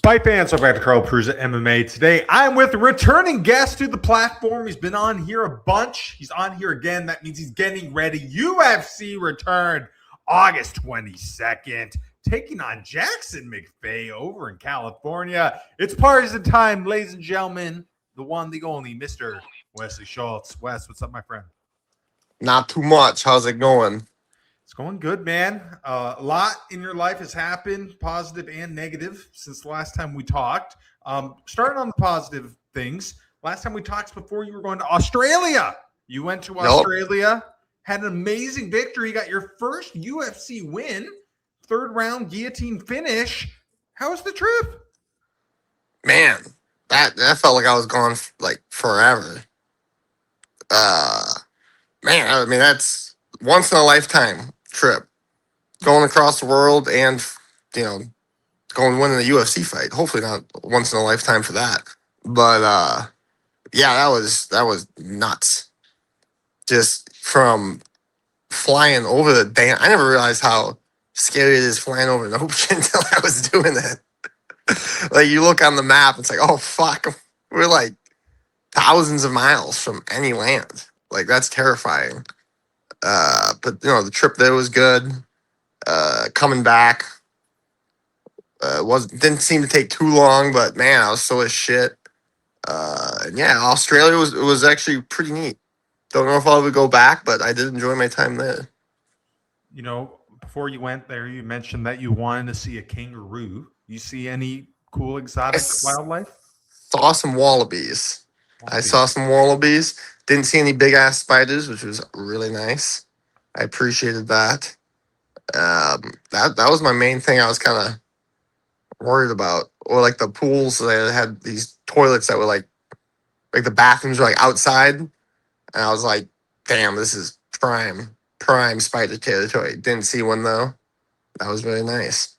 Fight fans, welcome back to Carl Prusa MMA. Today, I'm with a returning guest to the platform. He's been on here a bunch. He's on here again. That means he's getting ready. UFC return August 22nd, taking on Jackson McVey over in California. It's partisan time, ladies and gentlemen. The one, the only, Mr. Wes Schultz. Wes, what's up, my friend? Not too much. How's it going? It's going good, man. A lot in your life has happened, positive and negative, since the last time we talked. Starting on the positive things, last time we talked before you were going to Australia. You went to Australia, had an amazing victory, got your first UFC win, third round guillotine finish. How was the trip? Man, that felt like I was gone like forever. Man, I mean, that's once in a lifetime trip. Going across the world and, going winning a UFC fight. Hopefully not once in a lifetime for that. But yeah, that was nuts. Just from flying over the damn, I never realized how scary it is flying over an ocean until I was doing it. Like, you look on the map, it's like, oh fuck, we're like thousands of miles from any land. Like, that's terrifying. But the trip there was good. Coming back didn't seem to take too long, but man, I was so as shit. And yeah, Australia was actually pretty neat. Don't know if I would go back, but I did enjoy my time there. You know, before you went there, you mentioned that you wanted to see a kangaroo. You see any cool exotic wildlife? Saw some wallabies. I saw some wallabies. Didn't see any big ass spiders, which was really nice. I appreciated that. That was my main thing. I was kind of worried about, or like the pools that had these toilets that were like the bathrooms were like outside, and I was like, damn, this is prime spider territory. Didn't see one though. That was really nice.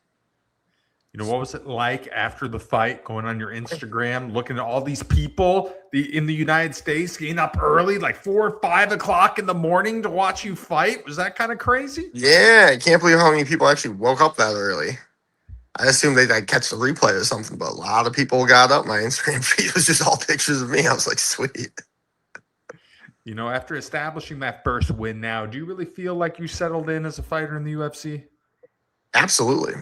You know, what was it like after the fight, going on your Instagram, looking at all these people in the United States getting up early, like 4 or 5 o'clock in the morning to watch you fight? Was that kind of crazy? Yeah, I can't believe how many people actually woke up that early. I assumed they'd like catch the replay or something, but a lot of people got up. My Instagram feed was just all pictures of me. I was like, sweet. You know, after establishing that first win now, do you really feel like you settled in as a fighter in the UFC? Absolutely.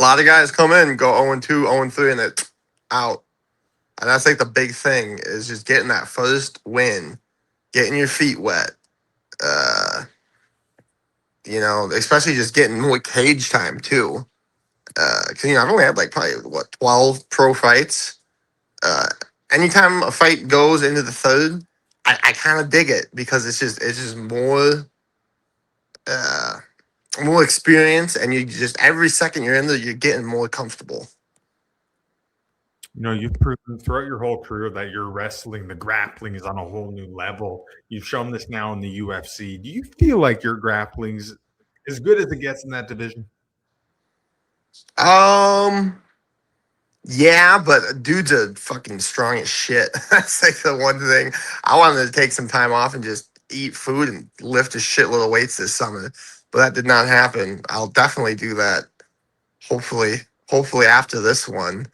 A lot of guys come in and go 0-2, 0-3, and they're out. And that's like the big thing, is just getting that first win, getting your feet wet. Especially just getting more cage time too. Because I've only had like probably 12 pro fights. Anytime a fight goes into the third, I kind of dig it, because it's just more experience, and you just, every second you're in there, you're getting more comfortable. You know, you've proven throughout your whole career that your wrestling, the grappling is on a whole new level. You've shown this now in the UFC. Do you feel like your grappling's as good as it gets in that division? Yeah, but dudes are fucking strong as shit. That's like the one thing. I wanted to take some time off and just eat food and lift a shitload of weights this summer, but that did not happen. I'll definitely do that. Hopefully after this one.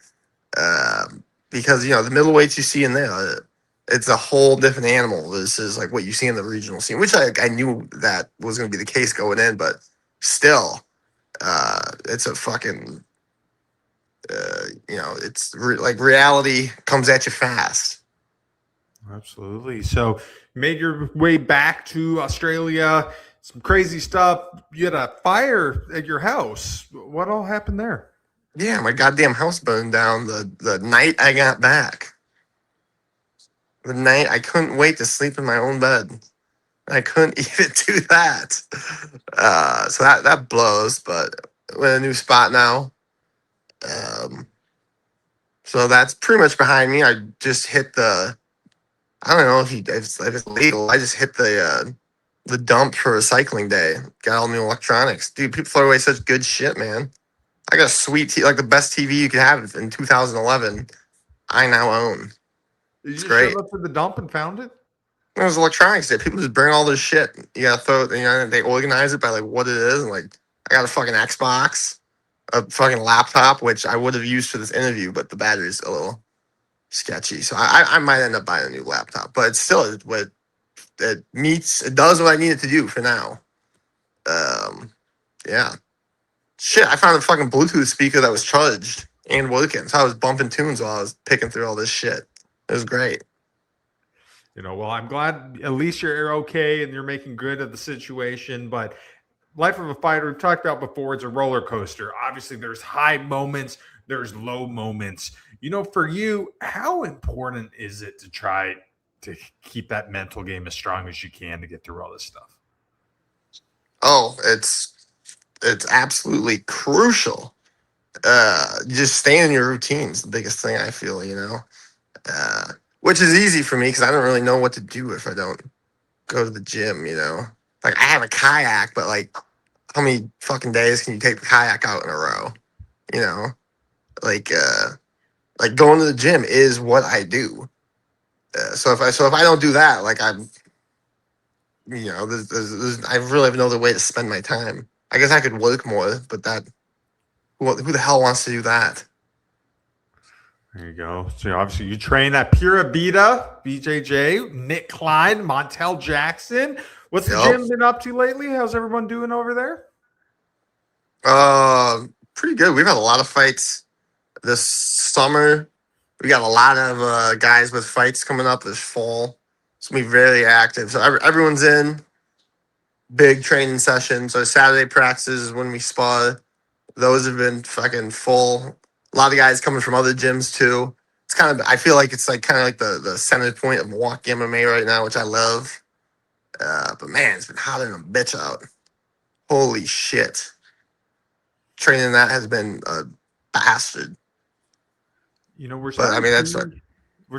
Because the middleweights you see in there, it's a whole different animal. This is like what you see in the regional scene, which I knew that was going to be the case going in, but still, it's a fucking, like reality comes at you fast. Absolutely. So you made your way back to Australia. Some crazy stuff. You had a fire at your house. What all happened there? Yeah, my goddamn house burned down the night I got back. The night I couldn't wait to sleep in my own bed. I couldn't even do that. So that blows, but we're in a new spot now. So that's pretty much behind me. I just hit I don't know if it's legal. I just hit the dump for recycling day. Got all new electronics. Dude, people throw away such good shit, man. I got a sweet like the best TV you could have in 2011. I now own. Did you show up to the dump and found it? It was electronics day. People just bring all this shit. You gotta throw it. They organize it by like what it is. And like, I got a fucking Xbox. a fucking laptop, which I would have used for this interview, but the battery's a little sketchy. So I might end up buying a new laptop, but it's still it does what I need it to do for now. Yeah. Shit, I found a fucking Bluetooth speaker that was charged and working. So I was bumping tunes while I was picking through all this shit. It was great. Well, I'm glad at least you're okay and you're making good of the situation. But life of a fighter, we've talked about before, it's a roller coaster. Obviously, there's high moments, there's low moments. For you, how important is it to try to keep that mental game as strong as you can to get through all this stuff? Oh, it's absolutely crucial. Just staying in your routine is the biggest thing I feel, which is easy for me because I don't really know what to do if I don't go to the gym, Like I have a kayak, but like how many fucking days can you take the kayak out in a row? Like going to the gym is what I do. So if I don't do that, like I'm, I really have no other way to spend my time. I guess I could work more, but who the hell wants to do that? There you go. So obviously you train at Pura Vida, BJJ, Nick Klein, Montel Jackson. What's the gym been up to lately? How's everyone doing over there? Pretty good. We've had a lot of fights this summer. We got a lot of guys with fights coming up this fall. It's gonna be very active. So everyone's in big training sessions. So Saturday practices is when we spar. Those have been fucking full. A lot of guys coming from other gyms too. I feel like it's like kind of like the center point of Milwaukee MMA right now, which I love. But man, it's been hotter than a bitch out. Holy shit. Training that has been a bastard. We're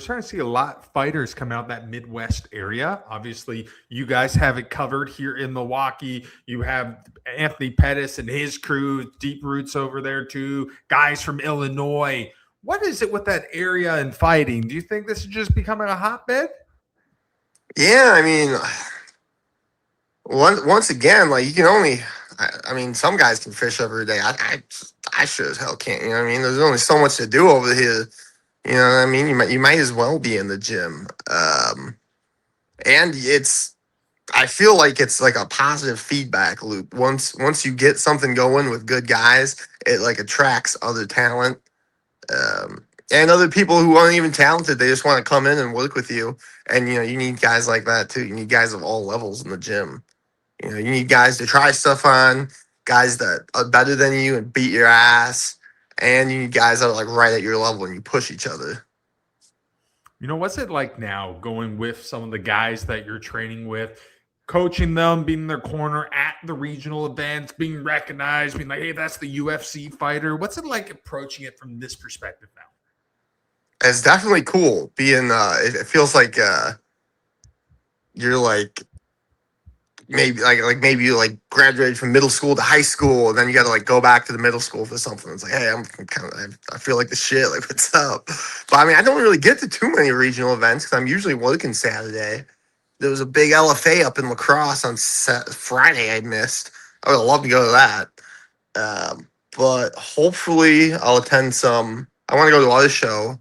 starting to see a lot of fighters come out that Midwest area. Obviously, you guys have it covered here in Milwaukee. You have Anthony Pettis and his crew, deep roots over there too. Guys from Illinois. What is it with that area and fighting? Do you think this is just becoming a hotbed? Yeah, I mean, once again, like you can only. I mean, some guys can fish every day. I sure as hell can't. You know what I mean? There's only so much to do over here. You know what I mean? You might as well be in the gym. And I feel like it's like a positive feedback loop. Once you get something going with good guys, it like attracts other talent. And other people who aren't even talented, they just want to come in and work with you. And you need guys like that too. You need guys of all levels in the gym. You need guys to try stuff on, guys that are better than you and beat your ass, and you need guys that are like right at your level and you push each other. What's it like now going with some of the guys that you're training with, coaching them, being in their corner at the regional events, being recognized, being like, hey, that's the UFC fighter. What's it like approaching it from this perspective now? It's definitely cool being, it feels like you're like, maybe you like graduated from middle school to high school, and then you got to like go back to the middle school for something. It's like, hey, I feel like the shit. Like, what's up? But I mean, I don't really get to too many regional events because I'm usually working Saturday. There was a big LFA up in La Crosse on Friday I missed. I would love to go to that. But hopefully I'll attend some. I want to go to our show.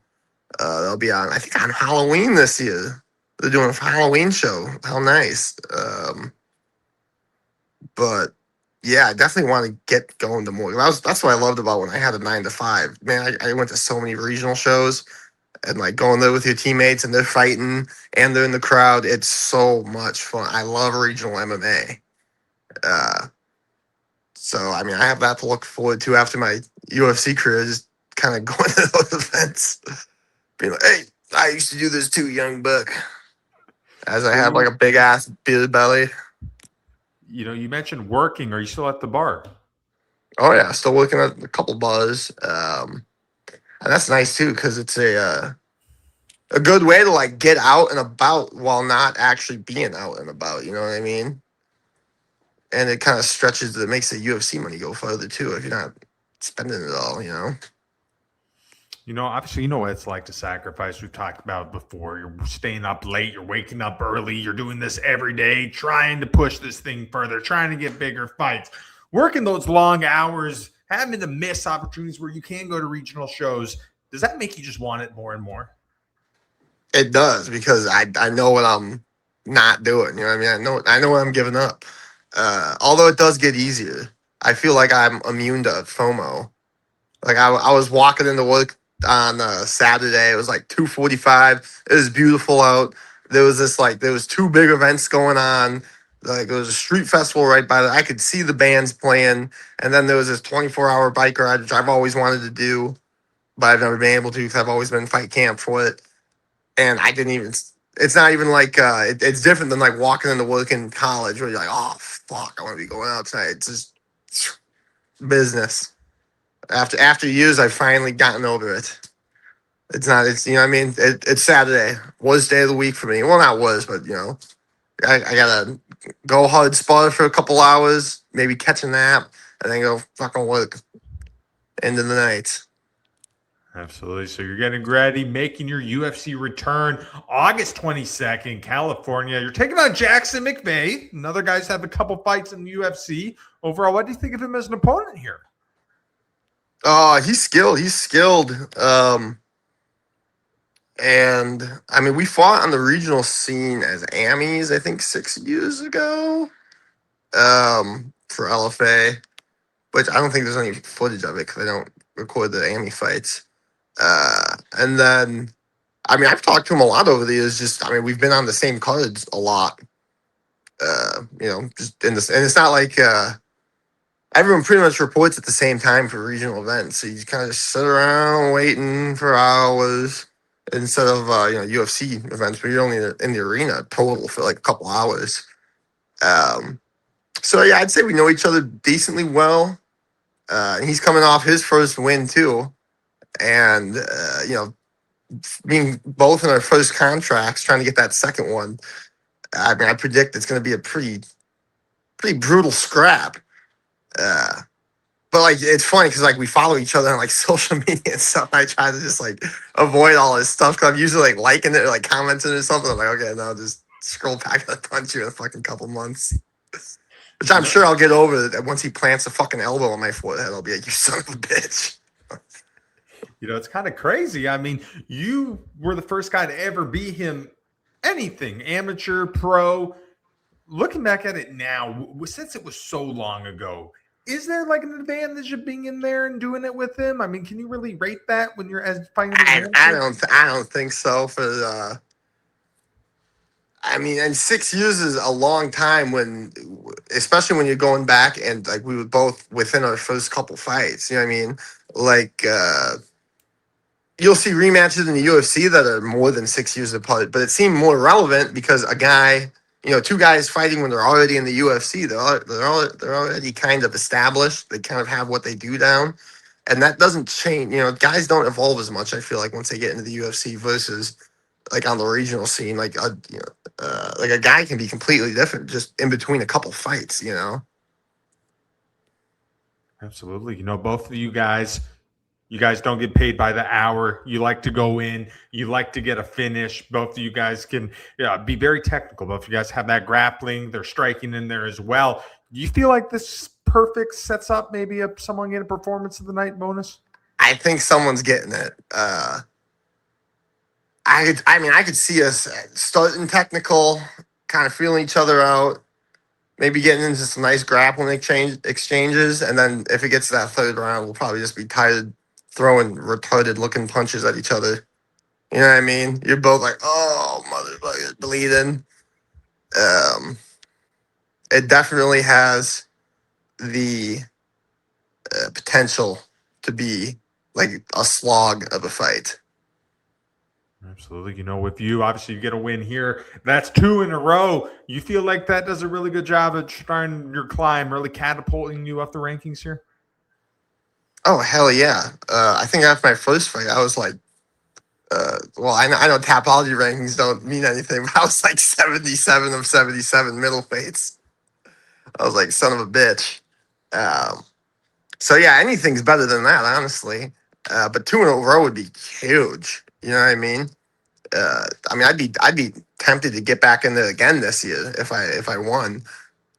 They'll be on, I think, on Halloween this year. They're doing a Halloween show. How nice. But yeah, I definitely want to get going to more. That's what I loved about when I had a 9 to 5. Man, I went to so many regional shows and like going there with your teammates and they're fighting and they're in the crowd. It's so much fun. I love regional MMA. So I mean, I have that to look forward to after my UFC career. Just kind of going to those events, being like, "Hey, I used to do this too, young buck." As I have like a big ass beer belly. You mentioned working. Are you still at the bar? Oh yeah, still working at a couple bars, and that's nice too because it's a good way to like get out and about while not actually being out and about. You know what I mean? And it kind of stretches. It makes the UFC money go further too if you're not spending it all. Obviously, you know what it's like to sacrifice. We've talked about it before. You're staying up late. You're waking up early. You're doing this every day, trying to push this thing further, trying to get bigger fights. Working those long hours having to miss opportunities where you can go to regional shows, does that make you just want it more and more? It does, because I know what I'm not doing. You know what I mean? I know what I'm giving up. Although it does get easier, I feel like I'm immune to FOMO. Like I was walking into work on Saturday. It was like 2:45. It was beautiful out. There was two big events going on. Like there was a street festival right by I could see the bands playing, and then there was this 24-hour bike ride, which I've always wanted to do, but I've never been able to because I've always been in fight camp for it. And I didn't even. It's not even like it's different than like walking into work in college where you're like, oh fuck, I want to be going out tonight. It's just business. After years, I've finally gotten over it. It's not. It's you know what I mean. It's Saturday, worst day of the week for me. Well, not was, but I gotta go hard spot for a couple hours, maybe catch a nap, and then go fucking work. End of the night. Absolutely. So you're getting ready, making your UFC return August 22nd, California. You're taking on Jackson McVey. Another guy's had a couple fights in the UFC. Overall, what do you think of him as an opponent here? Oh, he's skilled. He's skilled. And I mean, we fought on the regional scene as Amis, I think 6 years ago. For LFA, which I don't think there's any footage of it because I don't record the Ami fights. And then, I mean, I've talked to him a lot over the years. Just, I mean, we've been on the same cards a lot. Just in this, and it's not like everyone pretty much reports at the same time for regional events. So you kind of just sit around waiting for hours instead of UFC events where you're only in the arena total for like a couple hours. So yeah, I'd say we know each other decently well. And he's coming off his first win too. And, being both in our first contracts, trying to get that second one, I mean, I predict it's going to be a pretty brutal scrap. But, like, it's funny because, like, we follow each other on, like, social media and stuff. I try to just, like, avoid all this stuff because I'm usually, like, liking it or, like, commenting or something. I'm like, okay, no, just scroll back and punch you in a fucking couple months. Which I'm sure I'll get over that once he plants a fucking elbow on my forehead. I'll be like, you son of a bitch. It's kind of crazy. I mean, you were the first guy to ever beat him anything, amateur, pro. Looking back at it now, since it was so long ago, is there like an advantage of being in there and doing it with him? I mean, can you really rate that when you're as fighting? I don't think so. I mean, and 6 years is a long time especially when you're going back and like we were both within our first couple fights. You know what I mean? Like you'll see rematches in the UFC that are more than 6 years apart, but it seemed more relevant because a guy, two guys fighting when they're already in the UFC, they're already kind of established. They kind of have what they do down, and that doesn't change. Guys don't evolve as much. I feel like once they get into the UFC versus like on the regional scene, like like a guy can be completely different just in between a couple fights. Absolutely. Both of you guys don't get paid by the hour. You like to go in. You like to get a finish. Both of you guys can be very technical. Both of you guys have that grappling. They're striking in there as well. Do you feel like this perfect sets up maybe someone get a performance of the night bonus? I think someone's getting it. I could see us starting technical, kind of feeling each other out, maybe getting into some nice grappling exchanges, and then if it gets to that third round, we'll probably just be tired throwing retarded looking punches at each other. You know what I mean? You're both like, oh, motherfucker, bleeding. It definitely has the potential to be like a slog of a fight. Absolutely. With you, obviously you get a win here. That's 2 in a row. You feel like that does a really good job of starting your climb, really catapulting you up the rankings here? Oh, hell yeah. I think after my first fight, I was like, I know Tapology rankings don't mean anything, but I was like 77 of 77 middleweights. I was like, son of a bitch. So yeah, anything's better than that, honestly. But 2 in a row would be huge. You know what I mean? I'd be tempted to get back in there again this year if I won.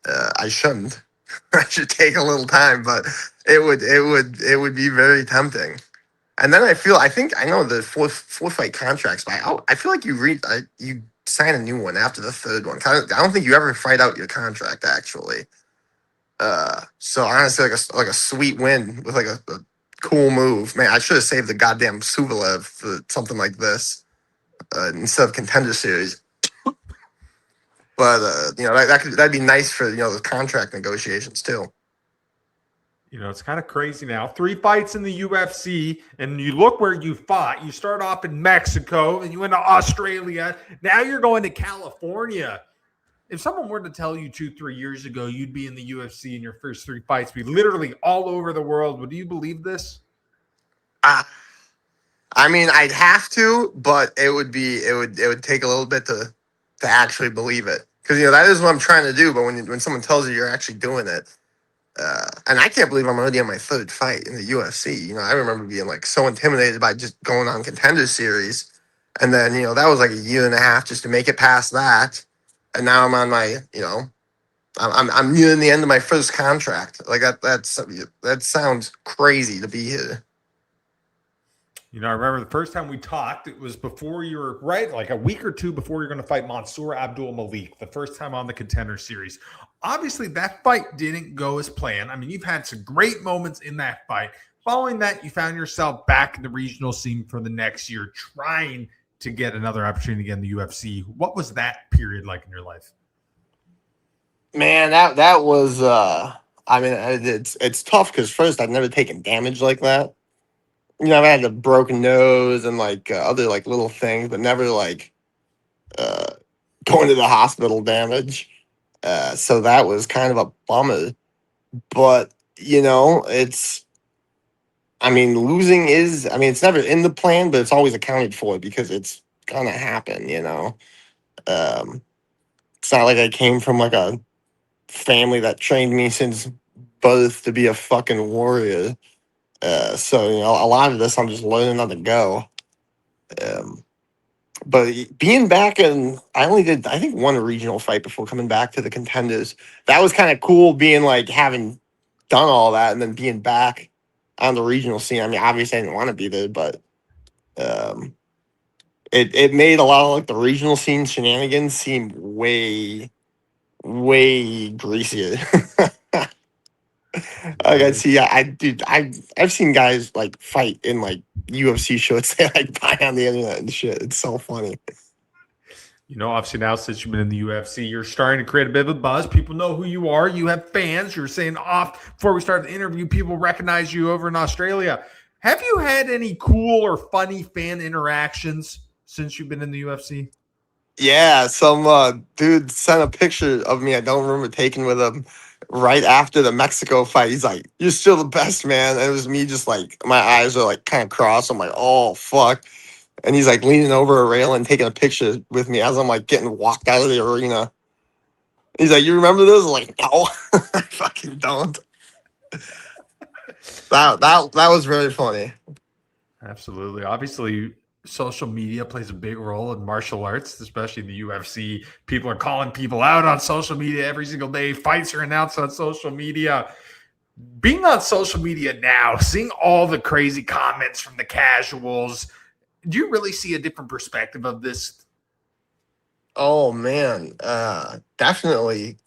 I shouldn't. I should take a little time, but it would be very tempting. And then I think I know the fourth fight contracts, but I feel like you sign a new one after the third one. I don't think you ever fight out your contract actually. So honestly, like a sweet win with like a cool move. Man, I should have saved the goddamn Suvilev for something like this instead of Contender Series. But that'd be nice for the contract negotiations too. It's kind of crazy now. 3 fights in the UFC, and you look where you fought. You start off in Mexico, and you went to Australia. Now you're going to California. If someone were to tell you 2-3 years ago you'd be in the UFC in your first 3 fights, be literally all over the world, would you believe this? I mean, I'd have to, but it would take a little bit to actually believe it, because that is what I'm trying to do. But when someone tells you you're actually doing it, and I can't believe I'm already on my 3rd fight in the UFC. I remember being like so intimidated by just going on Contender Series, and then that was like a year and a half just to make it past that, and now I'm on my I'm nearing the end of my first contract. Like that sounds crazy to be here. I remember the first time we talked, it was before you were right, like a week or 2 before you're going to fight Mansour Abdul Malik, the first time on the Contender Series. Obviously, that fight didn't go as planned. I mean, you've had some great moments in that fight. Following that, you found yourself back in the regional scene for the next year, trying to get another opportunity to get in the UFC. What was that period like in your life? Man, that was I mean, it's tough because first I'd never taken damage like that. I've had a broken nose and like other like little things, but never like uh, going to the hospital damage. So that was kind of a bummer. But it's. I mean, losing is. I mean, it's never in the plan, but it's always accounted for because it's gonna happen. It's not like I came from like a family that trained me since birth to be a fucking warrior. So a lot of this I'm just learning on the go. Um, but being back in, I only did I think one regional fight before coming back to the Contenders. That was kind of cool, being like having done all that and then being back on the regional scene. I mean, obviously I didn't want to be there, but um, it made a lot of like the regional scene shenanigans seem way greasier. Like I see, I've seen guys like fight in like UFC shorts they like buy on the internet and shit. It's so funny. Obviously now since you've been in the UFC, you're starting to create a bit of a buzz. People know who you are. You have fans. You're saying off before we start the interview, people recognize you over in Australia. Have you had any cool or funny fan interactions since you've been in the UFC? Yeah, some dude sent a picture of me. I don't remember taking with him right after the Mexico fight. He's like, "You're still the best, man." And it was me, just like my eyes are like kind of crossed. I'm like, "Oh fuck." And he's like leaning over a rail and taking a picture with me as I'm like getting walked out of the arena. He's like, "You remember this?" I'm like, "No, I fucking don't." That was very funny. Absolutely. Obviously, social media plays a big role in martial arts, especially in the UFC. People are calling people out on social media every single day. Fights are announced on social media. Being on social media now, seeing all the crazy comments from the casuals, do you really see a different perspective of this? Oh man, definitely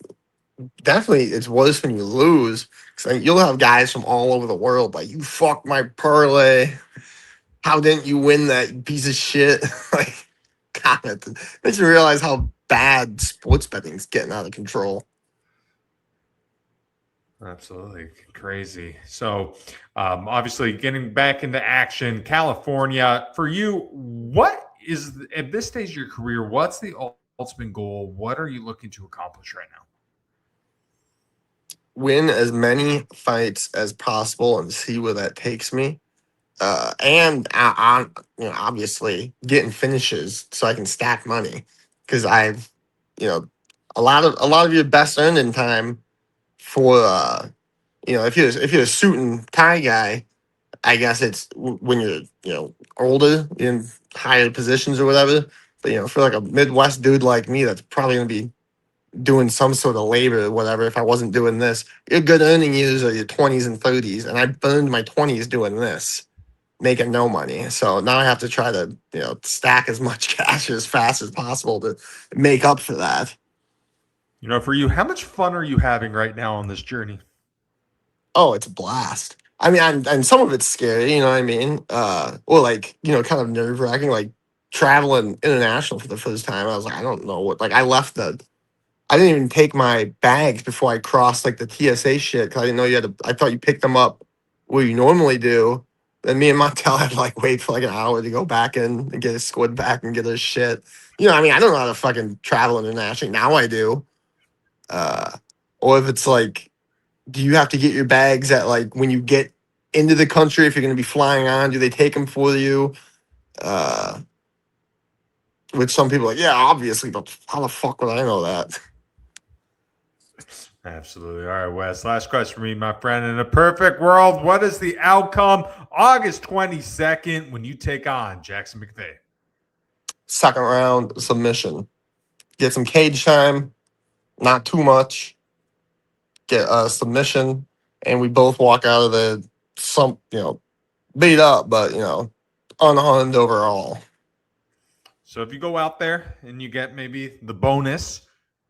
it's worse when you lose. 'Cause like, you'll have guys from all over the world like, "You fucked my parlay. How didn't you win that, you piece of shit?" Like, God, it makes you realize how bad sports betting's getting out of control. Absolutely crazy. So, obviously, getting back into action, California for you. What is at this stage of your career? What's the ultimate goal? What are you looking to accomplish right now? Win as many fights as possible and see where that takes me. And on obviously getting finishes so I can stack money, because I've you know a lot of your best earning time for if you're a suit and tie guy, I guess it's when you're older in higher positions or whatever. But for like a Midwest dude like me, that's probably gonna be doing some sort of labor or whatever, if I wasn't doing this, your good earning years are your 20s and 30s. And I burned my 20s doing this, making no money. So now I have to try to, stack as much cash as fast as possible to make up for that. For you, how much fun are you having right now on this journey? Oh, it's a blast. I mean, and some of it's scary, you know what I mean? Or like, kind of nerve wracking, like traveling international for the first time. I was like, I don't know what, like I didn't even take my bags before I crossed like the TSA shit because I didn't know you had to. I thought you picked them up where you normally do. Then me and Montel had to like wait for like an hour to go back in and get his squid back and get his shit. I mean, I don't know how to fucking travel internationally. Now I do. Or if it's like, do you have to get your bags at like when you get into the country if you're going to be flying on? Do they take them for you? Which some people are like, yeah, obviously, but how the fuck would I know that? Absolutely. All right, Wes. Last question for me, my friend. In a perfect world, what is the outcome August 22nd when you take on Jackson McVey? Second round submission. Get some cage time, not too much. Get a submission, and we both walk out of the beat up, but unharmed overall. So if you go out there and you get maybe the bonus,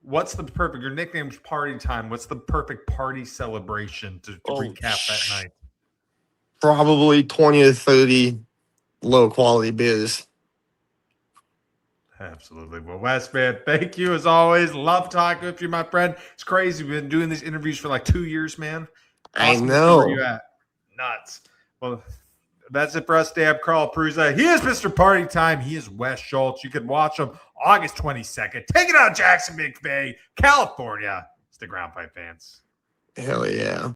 what's the perfect? Your nickname's Party Time. What's the perfect party celebration to recap that night? Probably 20 to 30 low quality beers. Absolutely. Well, Wes, man, thank you as always. Love talking with you, my friend. It's crazy. We've been doing these interviews for like 2 years, man. Awesome. I know. Where you at? Nuts. Well, that's it for us today. I'm Carl Prusa. He is Mr. Party Time. He is Wes Schultz. You can watch him August 22nd. Taking on Jackson McVey, California. Stick around, fight fans. Hell yeah.